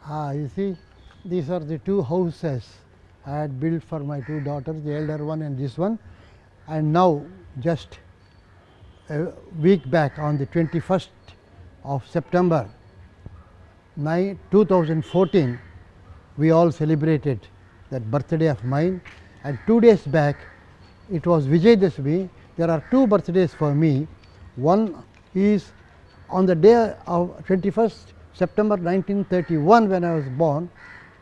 You see, these are the two houses I had built for my two daughters, the elder one and this one. And now, just a week back on the 21st of September 2014, we all celebrated that birthday of mine. And 2 days back, it was Vijayadashami. There are two birthdays for me. One is on the day of 21st September 1931, when I was born.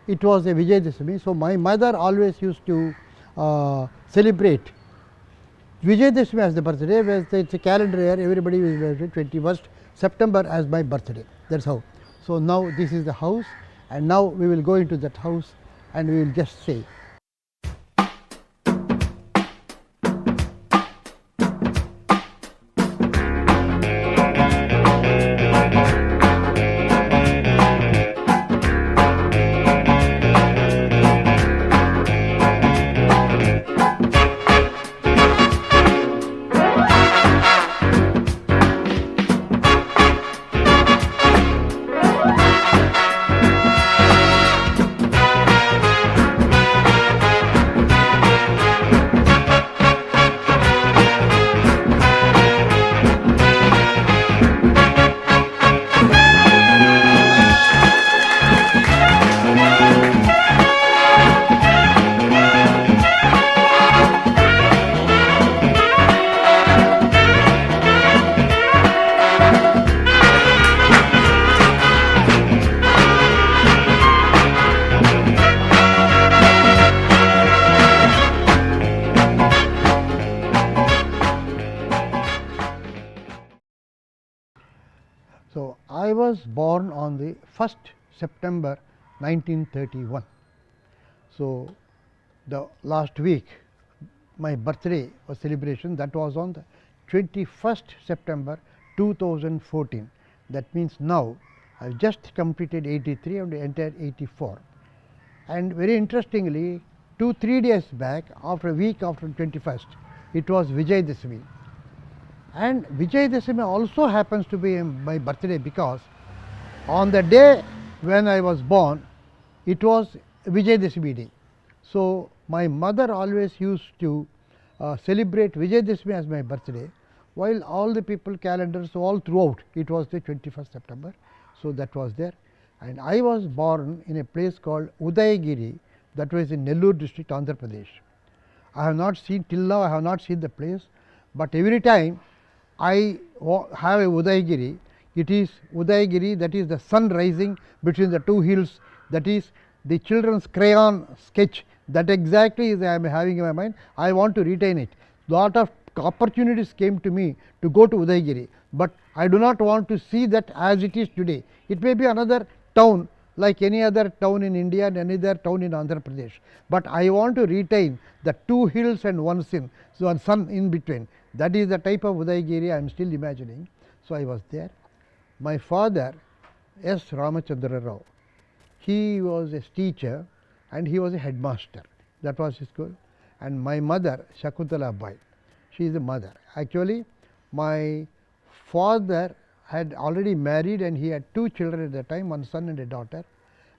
It was a Vijayadashami. So my mother always used to celebrate Vijayadashami as the birthday, whereas it's a calendar year, everybody will celebrate 21st September as my birthday. That's how. So now this is the house, and now we will go into that house and we will just say. So I was born on the 1st September 1931. So the last week my birthday was celebration, that was on the 21st September 2014. That means now I have just completed 83 and entered 84. And very interestingly, 2-3 days back, after a week after 21st, it was Vijayadashami. And Vijayadashami also happens to be my birthday, because on the day when I was born, it was Vijayadashami day. So my mother always used to celebrate Vijayadashami as my birthday, while all the people calendars all throughout it was the 21st September. So that was there. And I was born in a place called Udayagiri, that was in Nellore district, Andhra Pradesh. I have not seen, till now I have not seen the place, but every time I have a Udayagiri, it is Udayagiri, that is the sun rising between the two hills, that is the children's crayon sketch, that exactly is I am having in my mind. I want to retain it. Lot of opportunities came to me to go to Udayagiri, but I do not want to see that as it is today. It may be another town like any other town in India and any other town in Andhra Pradesh, but I want to retain the two hills and one sun in between. That is the type of Udayagiri I am still imagining. So I was there. My father, S. Ramachandra Rao, he was a teacher and he was a headmaster. That was his school. And my mother, Shakuntala Bai, she is a mother. Actually, my father had already married and he had two children at that time, one son and a daughter.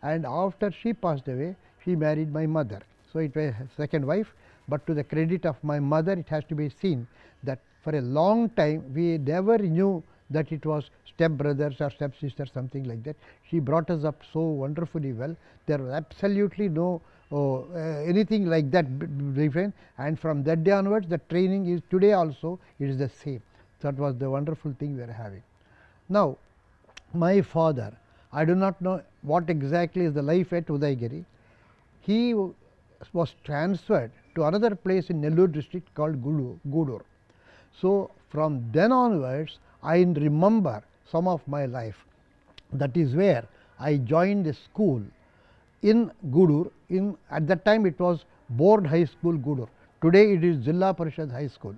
And after she passed away, she married my mother. So it was her second wife. But to the credit of my mother, it has to be seen that for a long time we never knew that it was step brothers or step sisters, something like that. She brought us up so wonderfully well. There was absolutely no anything like that different. And from that day onwards, the training is today also it is the same. That was the wonderful thing we are having. Now, my father, I do not know what exactly is the life at Udayagiri. He was transferred to another place in Nellore district called Gudur. So from then onwards, I remember some of my life. That is where I joined a school in Gudur. At that time it was Board High School Gudur. Today it is Jilla Parishad High School.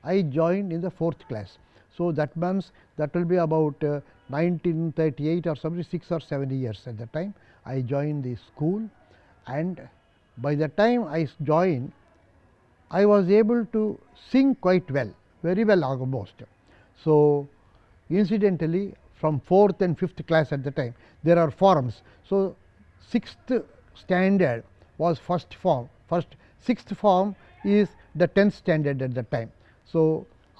I joined in the 4th class. So that means that will be about 1938 or something, 6 or 7 years at that time. I joined the school, and by the time I joined, I was able to sing quite well, very well almost. So incidentally, from 4th and 5th class at the time. There are forms. So 6th standard was first form. 6th form is the 10th standard at the time. So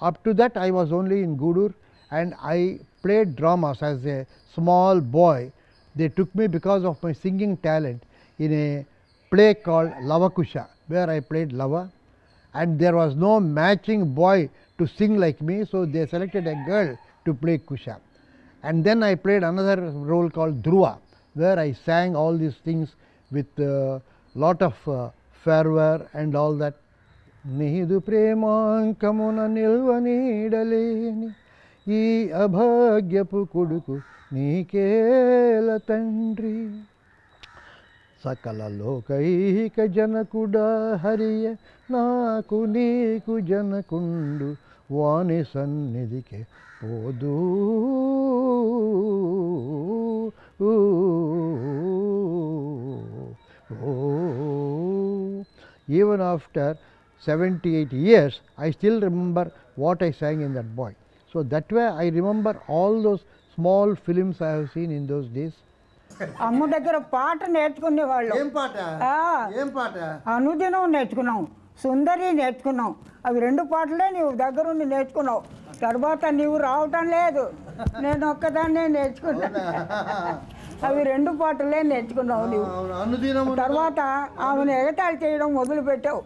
up to that I was only in Gudur, and I played dramas as a small boy. They took me because of my singing talent in a play called Lavakusha, where I played Lava, and there was no matching boy to sing like me, so they selected a girl to play Kusha. And then I played another role called Dhruva, where I sang all these things with lot of fervor and all that. Nihidu premankamuna nilva needaleni ee abhagyapu kuduku నీకేల తండ్రి సకల లోకైక జనకుడా హరియ నాకు నీకు జనకుండు వాని సన్నిధికి పోదు. Even after 78 years, I still remember what I sang in that boy. So that way I remember all those small films I have seen in those days. అమ్మ దగ్గర పాట నేర్చుకునేవాళ్ళు. ఏం పాట? ఏం పాట? అనుదినం నేర్చుకున్నాం, సుందరి నేర్చుకున్నాం. అవి 2 పాటలే నీవు దగ్గరుండి నేర్చుకున్నావు. తర్వాత నీవు రావటం లేదు, నేను ఒక్కదాన్నే నేర్చుకున్నా. అవి 2 పాటలే నేర్చుకున్నావు నీవు. తర్వాత ఆమెను ఎగతాళి చేయడం మొదలు పెట్టావు.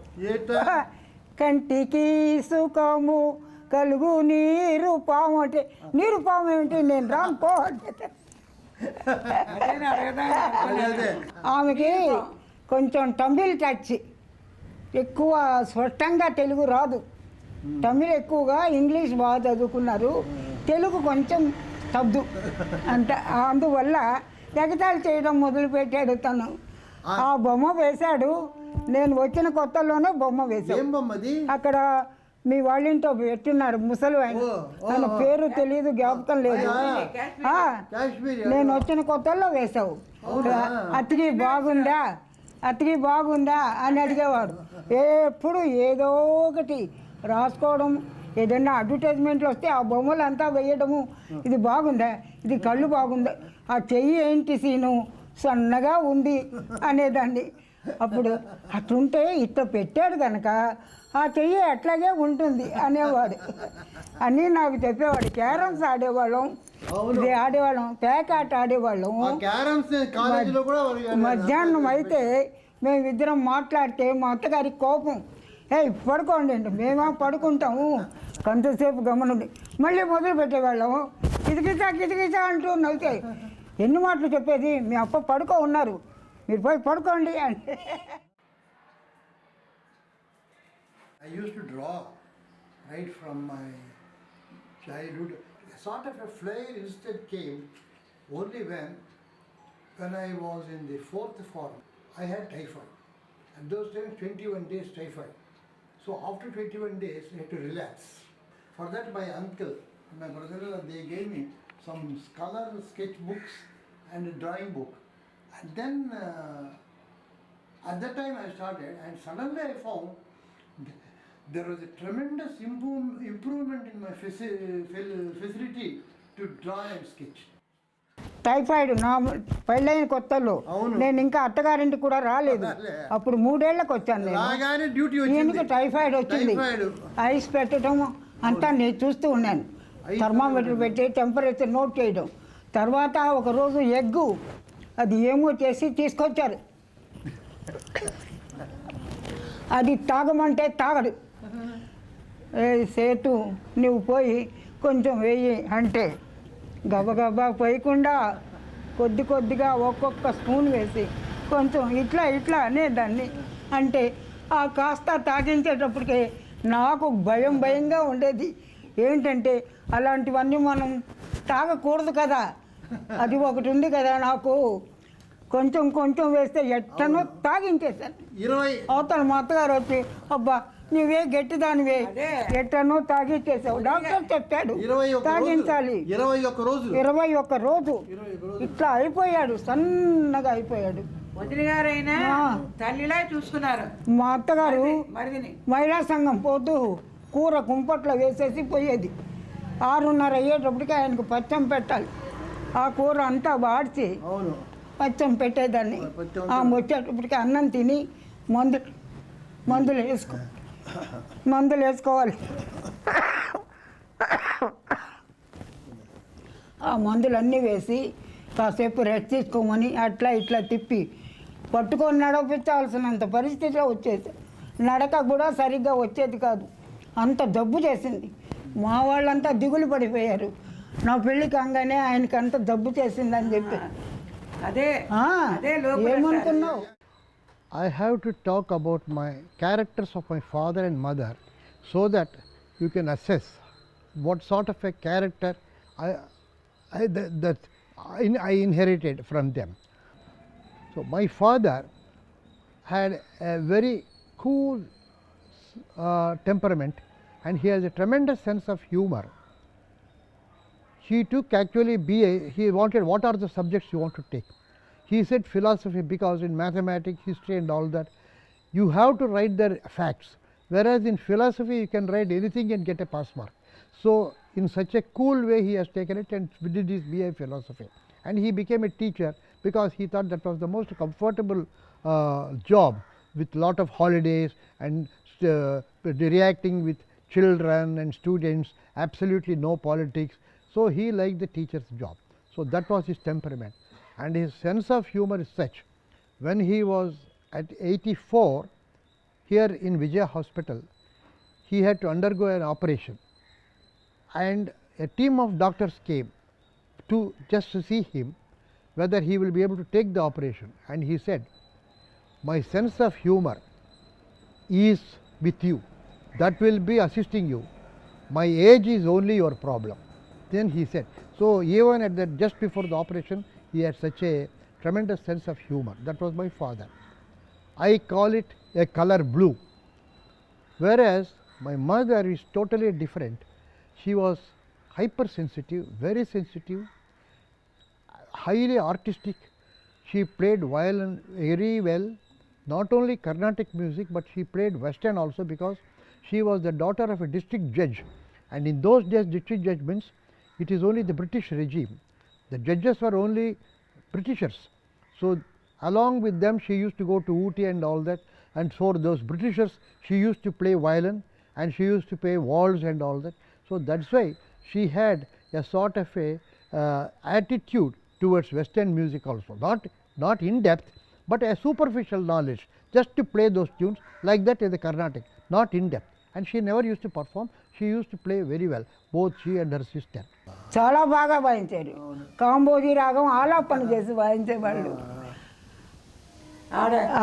కంటికి సుఖము కలుగు నీరు పాము అంటే, నీరు పాము ఏమిటి, నేను రాను పో అంటే. ఆమెకి కొంచెం తమిళ్ టచ్ ఎక్కువ, స్పష్టంగా తెలుగు రాదు. తమిళ్ ఎక్కువగా, ఇంగ్లీష్ బాగా చదువుకున్నారు, తెలుగు కొంచెం తగ్గు అంటే. అందువల్ల ఎగతాళి చేయడం మొదలుపెట్టాడు తను. ఆ బొమ్మ వేశాడు. నేను వచ్చిన కొత్తలోనే బొమ్మ వేశాడు. అక్కడ మీ వాళ్ళింటో పెట్టినారు ముసలు ఆయన, ఆయన పేరు తెలియదు, జ్ఞాపకం లేదు. నేను వచ్చిన కొత్తల్లో వేశావు. అతికి బాగుందా, అతికి బాగుందా అని అడిగేవాడు. ఎప్పుడు ఏదో ఒకటి రాసుకోవడం, ఏదైనా అడ్వర్టైజ్మెంట్లు వస్తే ఆ బొమ్మలు అంతా వేయడము. ఇది బాగుందా, ఇది కళ్ళు బాగుందా, ఆ చెయ్యి ఏంటి సీను సన్నగా ఉంది అనేదాన్ని. అప్పుడు అట్లుంటే ఇట్లా పెట్టాడు కనుక ఆ చెయ్యి అట్లాగే ఉంటుంది అనేవాడు అని నాకు చెప్పేవాడు. క్యారమ్స్ ఆడేవాళ్ళం, ఇది ఆడేవాళ్ళం, పేకాట ఆడేవాళ్ళం. మధ్యాహ్నం అయితే మేమిద్దరం మాట్లాడితే మా అత్తగారికి కోపం. పడుకోండి అంటే మేమా పడుకుంటాము, కొంతసేపు గమనుండి మళ్ళీ మొదలు పెట్టేవాళ్ళం. కిటికిచా కిటికిచా అంటూ నవ్వుతాయి. ఎన్ని మాటలు చెప్పేది, మీ అప్ప పడుకో ఉన్నారు, మీరు పోయి పడుకోండి అంటే. I used to draw right from my childhood. A sort of a flair instead came only when I was in the 4th form. I had typhoid. At those times 21 days typhoid. So after 21 days I had to relax. For that my uncle and my brother, they gave me some color sketch books and a drawing book. And then at that time I started, and suddenly I found there was a tremendous improvement in my facility to draw and sketch. Typhoid నా పెళ్ళైన కొత్తలో, నేను ఇంకా అత్తగారింటికి కూడా రాలేదు. అప్పుడు 3 ఏళ్లకు వచ్చాను నేను. ఈయనకి టైఫాయిడ్ వచ్చింది. ఐస్ పెట్టడం అంతా నేను చూస్తూ ఉన్నాను. థర్మామీటర్ పెట్టి టెంపరేచర్ నోట్ చేయడం. తర్వాత ఒకరోజు ఎగ్గు అది ఏమో చేసి తీసుకొచ్చారు. అది తాగమంటే తాగడు. సేటు నువ్వు పోయి కొంచెం వేయి అంటే గబగబా పోయకుండా కొద్ది కొద్దిగా ఒక్కొక్క స్పూన్ వేసి కొంచెం ఇట్లా ఇట్లా అనేదాన్ని. అంటే ఆ కాస్త తాగించేటప్పటికే నాకు భయంగా ఉండేది. ఏంటంటే అలాంటివన్నీ మనం తాగకూడదు కదా, అది ఒకటి ఉంది కదా. నాకు కొంచెం కొంచెం వేస్తే ఎట్టనో తాగించేశాను. అవతల మా అత్తగారు వచ్చి, అబ్బా నువ్వే గట్టిదానివే, ఎట్టనో తాగించేసావు, డాక్టర్ చెప్పాడు తాగించాలి. 21 రోజు ఇట్లా అయిపోయాడు, సన్నగా అయిపోయాడు. తల్లిలా చూసుకున్నారు. మా అత్తగారు మహిళా సంఘం పోతూ కూర కుంపట్లో వేసేసి పోయేది. 6:30 అయ్యేటప్పటికి ఆయనకు పచ్చం పెట్టాలి. ఆ కూర అంతా వాడిచి అవును పచ్చం పెట్టేదాన్ని. వచ్చేటప్పటికి అన్నం తిని మందులు వేసుకోవాలి. ఆ మందులన్నీ వేసి కాసేపు రెస్ట్ తీసుకోమని అట్లా ఇట్లా తిప్పి పట్టుకొని నడపించాల్సినంత పరిస్థితిలో వచ్చేది. నడక కూడా సరిగ్గా వచ్చేది కాదు, అంత జబ్బు చేసింది. మా వాళ్ళంతా దిగులు పడిపోయారు. నా పెళ్ళి కాగానే ఆయనకి అంత జబ్బు చేసిందని చెప్పి. ఏమనుకున్నావు? I have to talk about my characters of my father and mother so that you can assess what sort of a character I inherited from them. So my father had a very cool temperament, and he has a tremendous sense of humor. He took actually BA, he wanted what are the subjects you want to take. He said philosophy because in mathematics, history and all that, you have to write the facts, whereas in philosophy you can write anything and get a pass mark. So in such a cool way he has taken it and did his BA philosophy, and he became a teacher because he thought that was the most comfortable job with lot of holidays and reacting with children and students, absolutely no politics. So he liked the teacher's job. So that was his temperament, and his sense of humor is such. When he was at 84 here in Vijaya Hospital, he had to undergo an operation, and a team of doctors came to just to see him whether he will be able to take the operation, and he said, my sense of humor is with you, that will be assisting you, my age is only your problem. Then he said, so even at that, just before the operation, he had such a tremendous sense of humor. That was my father. I call it a color blue, whereas my mother is totally different. She was hypersensitive, very sensitive, highly artistic. She played violin very well, not only Carnatic music, but she played Western also, because she was the daughter of a district judge, and in those days district judge means it is only the British regime. The judges were only Britishers. So along with them she used to go to Ooty and all that, and for those Britishers she used to play violin and she used to play waltz and all that. So that's why she had a sort of a attitude towards Western music also, not in depth, but a superficial knowledge, just to play those tunes like that in the Carnatic, not in depth. And she never used to perform, she used to play very well, both she and her sister. చాలా బాగా వాయించారు. కాంబోజీ రాగం ఆలాపన చేసి వాయించేవాళ్ళు.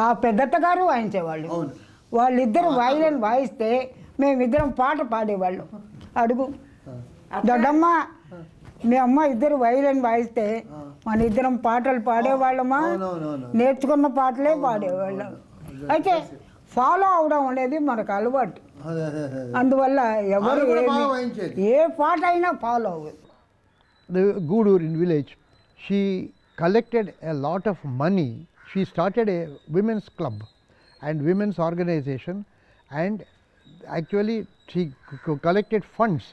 ఆ పెద్దత్త గారు వాయించేవాళ్ళు. వాళ్ళిద్దరు వైలన్ వాయిస్తే మేమిద్దరం పాట పాడేవాళ్ళం. అడుగు దొడ్డమ్మ, మీ అమ్మ ఇద్దరు వైలన్ వాయిస్తే మన ఇద్దరం పాటలు పాడేవాళ్ళమా, నేర్చుకున్న పాటలే పాడేవాళ్ళం. అయితే ఫాలో అవడం అనేది మనకు అలవాటు. అందువల్ల ఎవరు ఏ పాట అయినా ఫాలో అవ్వదు. The Gudur in village, she collected a lot of money. She started a women's club and women's organization, and actually she collected funds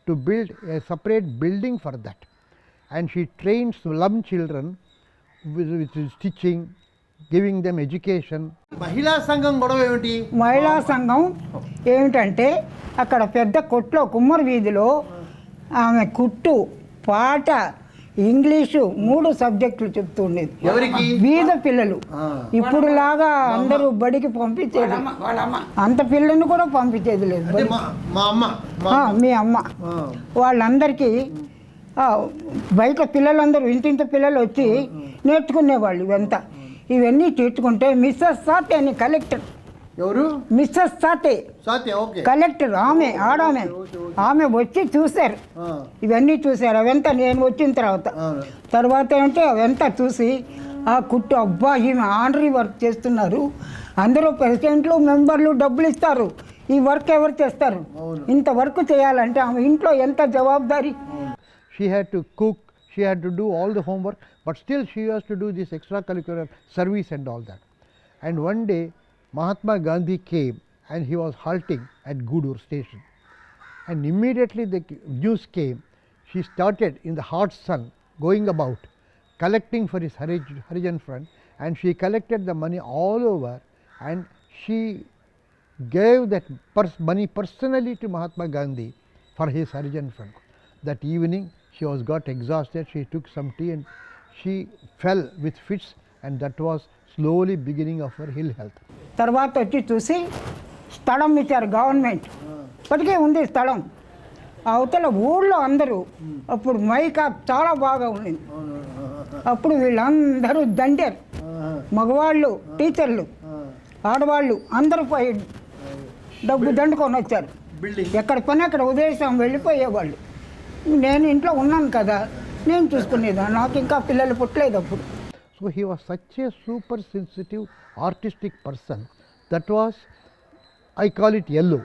to build a separate building for that, and she trained slum children with stitching, giving them education. మహిళా సంఘం గొడవ ఏమిటి? మహిళా సంఘం ఏమిటంటే అక్కడ పెద్ద కొట్లో కుమ్మరి వీధిలో ఆమె కుట్టు, పాట, ఇంగ్లీషు 3 సబ్జెక్టులు చెప్తుండేది. బీద పిల్లలు ఇప్పుడులాగా అందరూ బడికి పంపించేది, అంత పిల్లల్ని కూడా పంపించేది లేదు. మీ అమ్మ వాళ్ళందరికీ బయట పిల్లలందరూ ఇంటింటి పిల్లలు వచ్చి నేర్చుకునేవాళ్ళు. ఇవన్నీ నేర్చుకుంటే మిస్సెస్ సాతే అని కలెక్టర్, ఎవరు? మిస్సెస్ సాతే కలెక్టర్, ఆమె వచ్చి చూశారు. ఇవన్నీ చూశారు. అవంతా నేను వచ్చిన తర్వాత అంటే అవంతా చూసి ఆ కుట్టు, అబ్బా ఈమె ఆనరీ వర్క్ చేస్తున్నారు, అందరూ ప్రెసిడెంట్లు మెంబర్లు డబ్బులు ఇస్తారు, ఈ వర్క్ ఎవరు చేస్తారు? ఇంత వర్క్ చేయాలంటే ఆమె ఇంట్లో ఎంత జవాబుదారీ. She had to cook, she had to do all the homework, but still she has to do this extracurricular service and all that. And one day Mahatma Gandhi came and he was halting at Gudur station, and immediately the news came, she started in the hot sun going about collecting for his Harijan Front, and she collected the money all over, and she gave that money personally to Mahatma Gandhi for his Harijan Front. That evening she got exhausted, she took some tea and she fell with fits, and that was slowly beginning of her ill health. తర్వాత వచ్చి చూసి స్థలం ఇచ్చారు government, ఇప్పటికే ఉంది స్థలం. అవతల ఊళ్ళో అందరూ అప్పుడు మైకాప్ చాలా బాగా ఉండింది. అప్పుడు వీళ్ళందరూ దండారు, మగవాళ్ళు టీచర్లు, ఆడవాళ్ళు అందరూ పోయి డబ్బు దండుకొని వచ్చారు. ఎక్కడ పని అక్కడ ఉదయం వెళ్ళిపోయేవాళ్ళు. నేను ఇంట్లో ఉన్నాను కదా, నేను చూసుకునేదాన్ని, నాకు ఇంకా పిల్లలు పుట్టలేదు అప్పుడు. So he was such a super sensitive artistic person, that was, I call it yellow.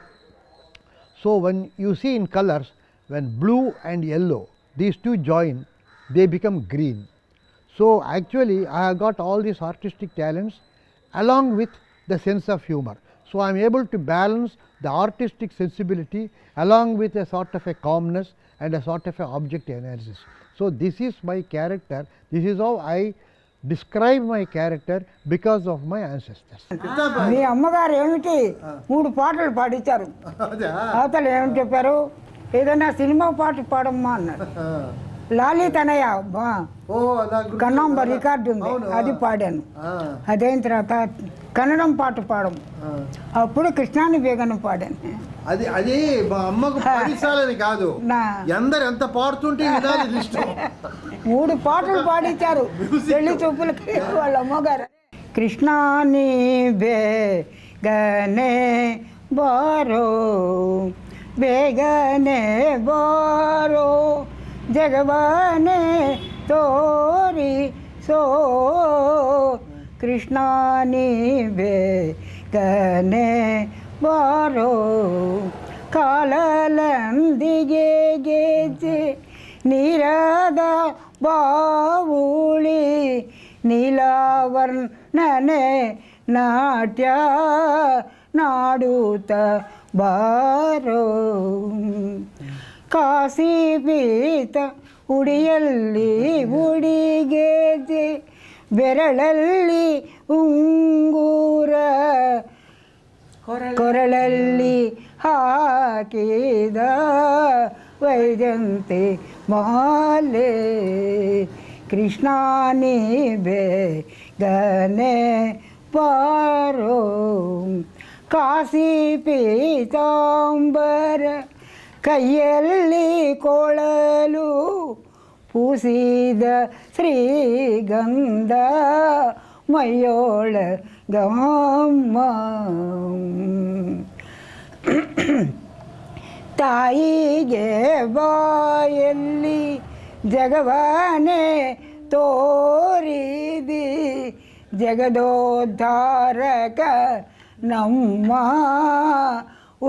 So when you see in colors, when blue and yellow, these two join, they become green. So actually I have got all these artistic talents along with the sense of humor. So I am able to balance the artistic sensibility along with a sort of a calmness and a sort of a object analysis. So this is my character, this is how I describe my character because of my ancestors. మీ అమ్మగారు ఏమిటి 3 పాటలు పాడించారు. అవతల ఏమిటి చెప్పారు, ఏదైనా cinema పాట పాడమ్మా అన్నారు. లాలి తనయ కన్నాంబ రికార్డు ఉంది, అది పాడాను. అదైన తర్వాత కన్నడం పాట పాడము, అప్పుడు కృష్ణాని బేగను పాడాను. అది అది మా అమ్మకు పాడించాలని కాదు, అందరు ఎంత పాడుతుంటే 3 పాటలు పాడించారు పెళ్లి చూపులకి వాళ్ళ అమ్మగారు. కృష్ణాని బేగనే బారో బేగనే బారో జగవనే తోరి సో కృష్ణాని బేగనే ಬಾರೋ ಕಾಲಲಂದಿಗೆ ಗೆಜ್ಜೆ ನೀರಾದ ಬಾವುಳಿ ನೀಲಾವರ್ಣನೆ ನಾಟ್ಯ ನಾಡುತ್ತ ಬಾರೋ ಕಾಶಿ ಪೀತ ಉಡಿಯಲ್ಲಿ ಉಡಿಗೆಜ್ಜೆ ಬೆರಳಲ್ಲಿ ಉಂಗುರ ಕೊರಳಲ್ಲಿ ಹಾಕಿದ ವೈಜಂತಿ ಮಾಲೆ ಕೃಷ್ಣಾನಿ ಬೇಗನೆ ಬಾರೋ ಕಾಶಿ ಪೀತಾಂಬರ ಕೈಯಲ್ಲಿ ಕೊಳಲು ಪೂಸಿದ ಶ್ರೀಗಂಧ ಮೈಯೋಳ ಗಮ್ಮ ತಾಯಿಗೆ ಬಾಯಲ್ಲಿ ಜಗವನೆ ತೋರಿದಿ ಜಗದೋದ್ಧಾರಕ ನಮ್ಮ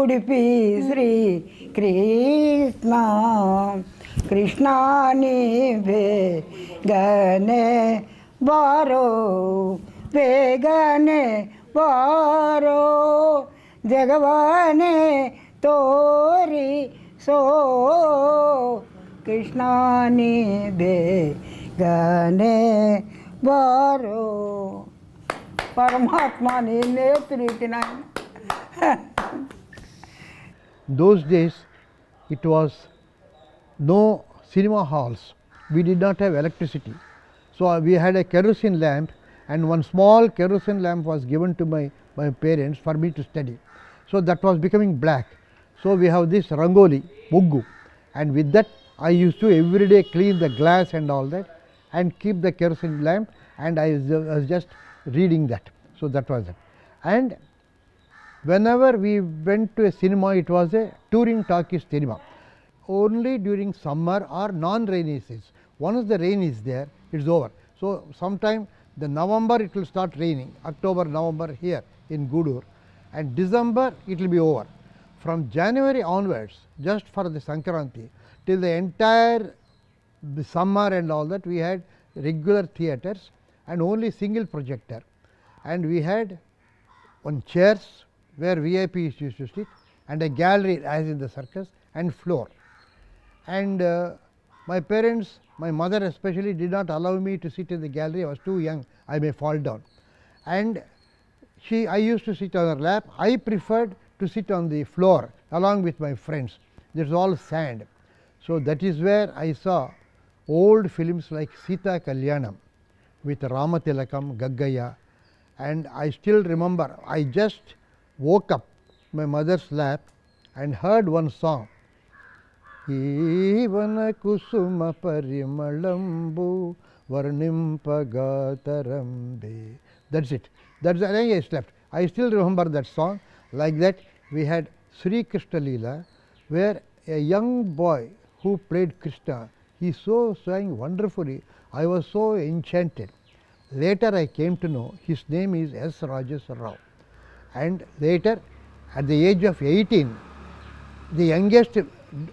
ಉಡುಪಿ ಶ್ರೀ ಕೃಷ್ಣ ಕೃಷ್ಣಾನಿ ಬೇಗನೆ ಬಾರೋ ಬೇಗನೆ ಬಾರೋ ಜಗವನೆ ತೋರಿ ಸೋ ಕೃಷ್ಣಾನಿ ಬೇಗನೆ ಬಾರೋ. ಪರಮಾತ್ಮ ನೀನೇ ಪ್ರೀತಿ ನಾನು. Those days it was no cinema halls, we did not have electricity. So we had a kerosene lamp, and one small kerosene lamp was given to my parents for me to study. So that was becoming black. So we have this rangoli, muggu, and with that I used to every day clean the glass and all that and keep the kerosene lamp, and I was just reading that. So that was it. And whenever we went to a cinema, it was a touring talkies cinema. Only during summer or non-rainy season. Once the rain is there, it's over. So sometime the November it will start raining, October, November here in Gudur, and December it will be over. From January onwards, just for the Sankranti, till the entire the summer and all that, we had regular theatres and only single projector, and we had one chairs where VIPs used to sit, and a gallery as in the circus, and floor. And my parents, my mother especially, did not allow me to sit in the gallery. I was too young, I may fall down. And I used to sit on her lap. I preferred to sit on the floor along with my friends. There's all sand. So that is where I saw old films like Sita Kalyanam with Ramatilakam, Gaggaya, and I still remember, I just woke up my mother's lap and heard one song. Evana kusuma parimalambu varnimpagatarambe. That's it. That's the I slept. I still remember that song. Like that, we had Sri Krishna Leela, where a young boy who played Krishna, he sang wonderfully. I was so enchanted. Later I came to know his name is S. Rajeswar Rao. And later, at the age of 18, the youngest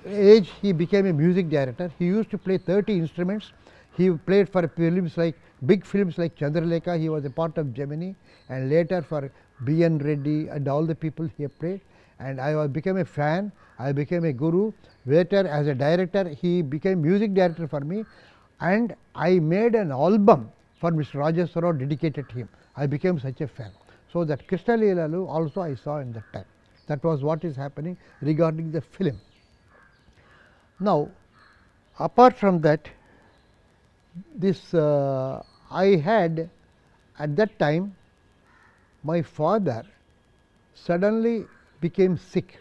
age, he became a music director. He used to play 30 instruments. He played for films like big films like Chandralekha. He was a part of Gemini, and later for B. N. Reddy and all the people he played. And I became a fan. I became a guru. Later, as a director, he became music director for me, and I made an album for Mr. Rajeswar Rao dedicated to him. I became such a fan. So that Krishna Leelalu also I saw in that time. That was what is happening regarding the film. Now, apart from that, this I had at that time, my father suddenly became sick,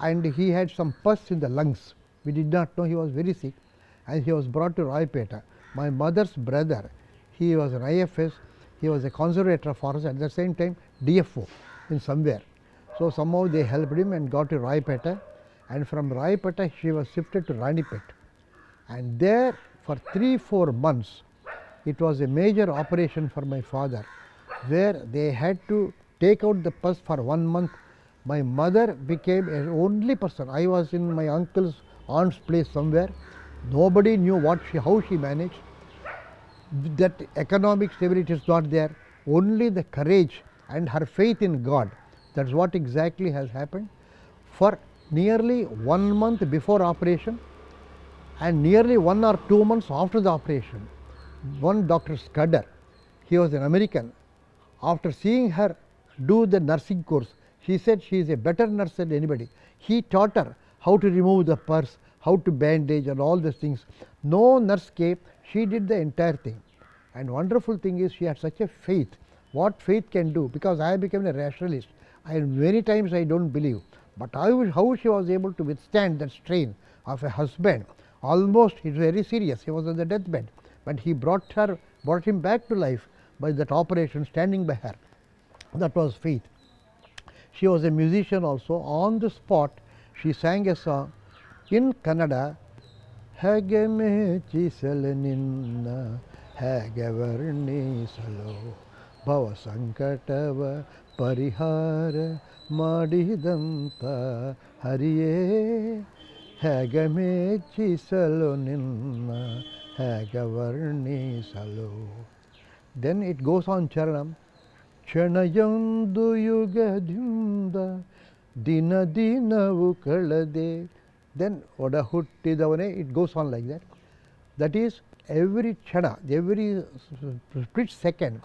and he had some pus in the lungs. We did not know, he was very sick, and he was brought to Raipeta. My mother's brother, he was an IFS, he was a conservator of forest, at the same time DFO in somewhere. So somehow they helped him and got to Raipeta, and from Raipeta she was shifted to Ranipet. And there for 3-4 months, it was a major operation for my father, where they had to take out the pus for 1 month. My mother became an only person. I was in my uncle's aunt's place somewhere. Nobody knew how she managed. That economic stability is not there. Only the courage and her faith in God. That's what exactly has happened. For nearly 1 month before operation and nearly 1 or 2 months after the operation, one Dr. Scudder, he was an American, after seeing her do the nursing course, he said she is a better nurse than anybody. He taught her how to remove the pus, how to bandage and all these things. No nurse came, she did the entire thing. And wonderful thing is, she had such a faith. What faith can do, because I became a rationalist, and many times I don't believe. But how she was able to withstand that strain of a husband, almost it was very serious, he was on the deathbed, but he brought him back to life by that operation, standing by her. That was faith. She was a musician also. On the spot, she sang a song in Kannada, Hage me chisale ninna, hage varnisalo, bhava sankatava parihara madidanta hariye, hage me chisalo ninna, hage varnisalo. Then it goes on Charanam, Chanayondu yugadinda dina dinavu kalade. Then Oda huttidavane, it goes on like that. That is, every chana, every split second,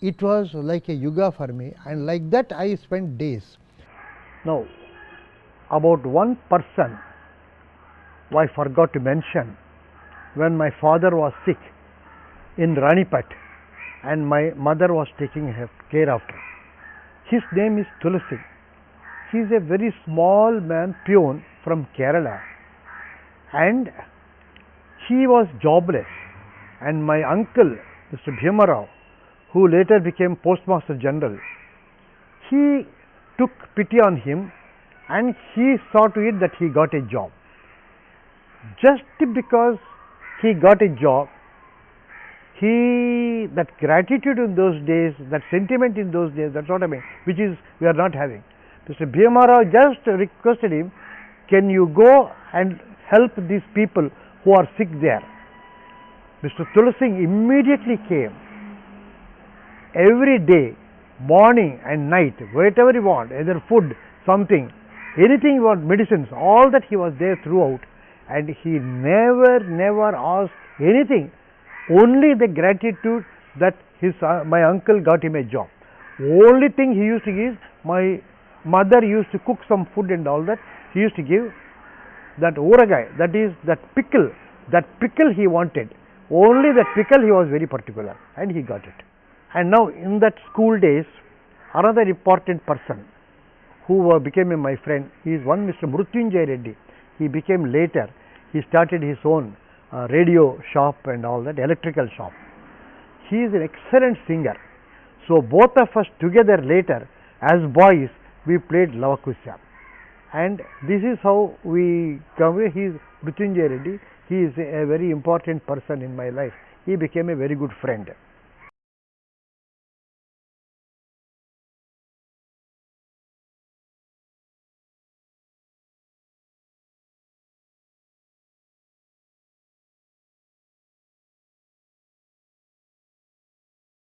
it was like a yuga for me, and like that I spent days. Now, about one person I forgot to mention. When my father was sick in Ranipat, and my mother was taking care of him. His name is Tulasi. He is a very small man, peon from Kerala, and he was jobless. And my uncle, Mr. Bhima Rao, who later became Postmaster General, he took pity on him, and he saw to it that he got a job. Just because he got a job, that gratitude in those days, that sentiment in those days, that's what I mean, which is we are not having. Mr. Bhima Rao just requested him, can you go and help these people who are sick there? Mr. Tulasing immediately came. Every day, morning and night, whatever you want, either food, something, anything about medicines, all that he was there throughout, and he never asked anything, only the gratitude that my uncle got him a job. Only thing he used to give, my mother used to cook some food and all that, he used to give that uragai, that is that pickle he wanted, only that pickle he was very particular, and he got it. And now in that school days, another important person who became my friend is one Mr. Mrutyunjay Reddy. He became later, he started his own radio shop and all that, electrical shop. He is an excellent singer. So both of us together later as boys we played Lavakusha, and this is how we come. He is Mrutyunjay Reddy. He is a very important person in my life. He became a very good friend.